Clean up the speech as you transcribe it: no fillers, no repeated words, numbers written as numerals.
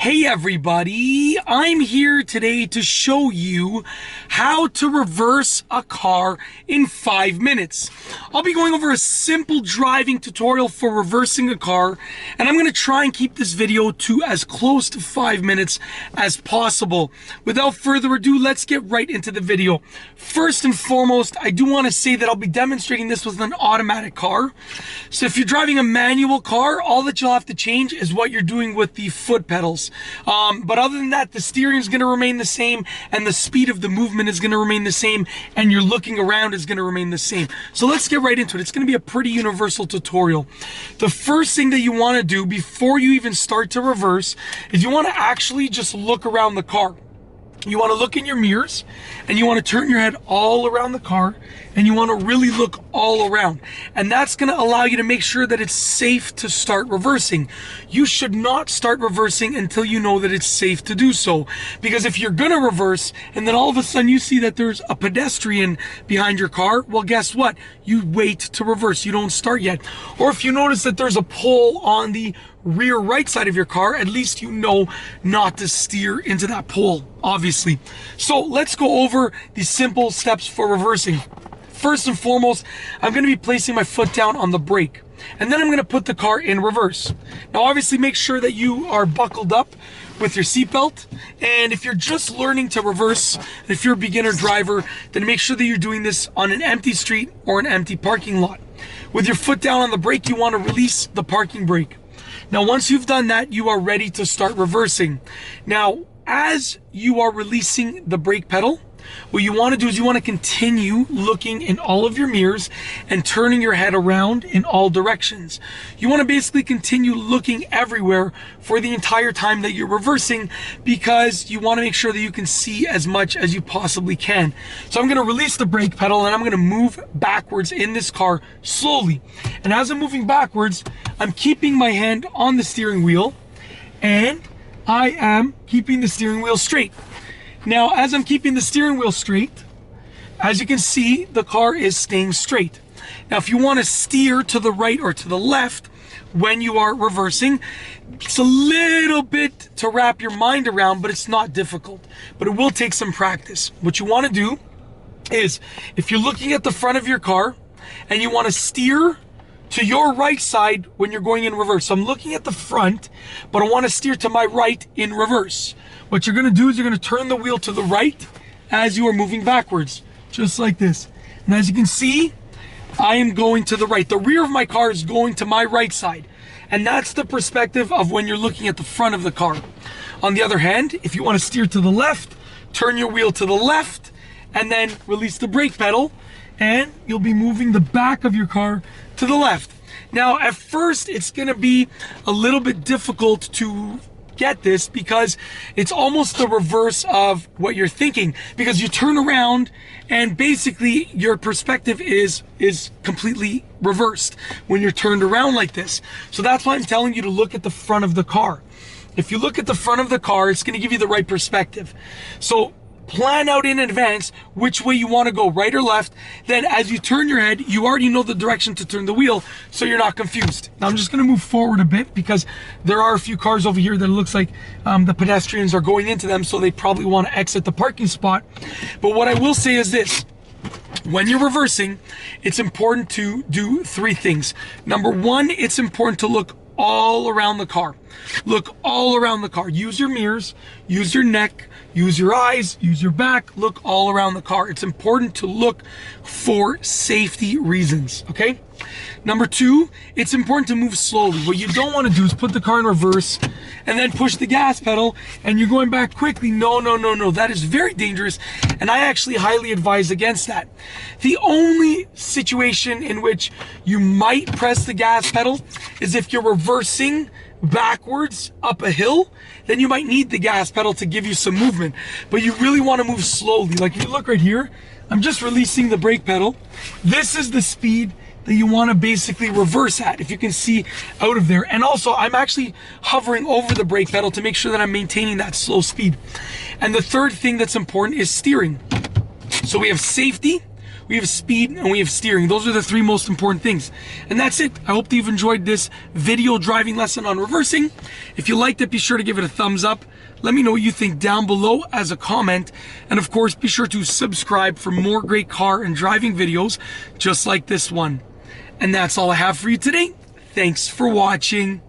Hey everybody, I'm here today to show you how to reverse a car in 5 minutes. I'll be going over a simple driving tutorial for reversing a car, and I'm going to try and keep this video to as close to 5 minutes as possible. Without further ado, let's get right into the video. First and foremost, I do want to say that I'll be demonstrating this with an automatic car. So if you're driving a manual car, all that you'll have to change is what you're doing with the foot pedals. But other than that, the steering is going to remain the same, and the speed of the movement is going to remain the same, and your looking around is going to remain the same. So let's get right into it. It's going to be a pretty universal tutorial. The first thing that you want to do before you even start to reverse is you want to actually just look around the car. You want to look in your mirrors, and you want to turn your head all around the car, and you want to really look all around. And that's going to allow you to make sure that it's safe to start reversing. You should not start reversing until you know that it's safe to do so. Because if you're going to reverse, and then all of a sudden you see that there's a pedestrian behind your car, well, guess what? You wait to reverse. You don't start yet. Or if you notice that there's a pole on the rear right side of your car, at least you know not to steer into that pole, obviously. So let's go over the simple steps for reversing. First and foremost, I'm going to be placing my foot down on the brake, and then I'm going to put the car in reverse. Now obviously make sure that you are buckled up with your seatbelt, and if you're just learning to reverse, if you're a beginner driver, then make sure that you're doing this on an empty street or an empty parking lot. With your foot down on the brake, you want to release the parking brake. Now, once you've done that, you are ready to start reversing. Now, as you are releasing the brake pedal, what you want to do is you want to continue looking in all of your mirrors and turning your head around in all directions. You want to basically continue looking everywhere for the entire time that you're reversing, because you want to make sure that you can see as much as you possibly can. So I'm going to release the brake pedal, and I'm going to move backwards in this car slowly. And as I'm moving backwards, I'm keeping my hand on the steering wheel, and I am keeping the steering wheel straight. Now, as I'm keeping the steering wheel straight, as you can see, the car is staying straight. Now, if you want to steer to the right or to the left when you are reversing, it's a little bit to wrap your mind around, but it's not difficult. But it will take some practice. What you want to do is, if you're looking at the front of your car and you want to steer to your right side when you're going in reverse. So I'm looking at the front, but I want to steer to my right in reverse. What you're going to do is you're going to turn the wheel to the right as you are moving backwards, just like this. And as you can see, I am going to the right. The rear of my car is going to my right side. And that's the perspective of when you're looking at the front of the car. On the other hand, if you want to steer to the left, turn your wheel to the left, and then release the brake pedal, and you'll be moving the back of your car to the left. Now, at first, it's going to be a little bit difficult to get this, because it's almost the reverse of what you're thinking, because you turn around and basically your perspective is completely reversed when you're turned around like this. So that's why I'm telling you to look at the front of the car. If you look at the front of the car, it's going to give you the right perspective. So plan out in advance which way you want to go, right or left. Then as you turn your head, you already know the direction to turn the wheel, so you're not confused. Now I'm just going to move forward a bit, because there are a few cars over here that it looks like the pedestrians are going into them, so they probably want to exit the parking spot. But what I will say is this: when you're reversing, it's important to do 3 things. Number 1, it's important to look all around the car. Look all around the car. Use your mirrors, use your neck, use your eyes, use your back, look all around the car. It's important to look for safety reasons, okay? Number 2, it's important to move slowly. What you don't want to do is put the car in reverse and then push the gas pedal and you're going back quickly. No, no, no, no. That is very dangerous, and I actually highly advise against that. The only situation in which you might press the gas pedal is if you're reversing backwards up a hill. Then you might need the gas pedal to give you some movement, but you really want to move slowly. Like if you look right here, I'm just releasing the brake pedal. This is the speed that you want to basically reverse at, if you can see out of there. And also, I'm actually hovering over the brake pedal to make sure that I'm maintaining that slow speed. And the third thing that's important is steering. So we have safety, we have speed, and we have steering. Those are the three most important things. And that's it. I hope that you've enjoyed this video driving lesson on reversing. If you liked it, be sure to give it a thumbs up. Let me know what you think down below as a comment. And of course, be sure to subscribe for more great car and driving videos just like this one. And that's all I have for you today. Thanks for watching.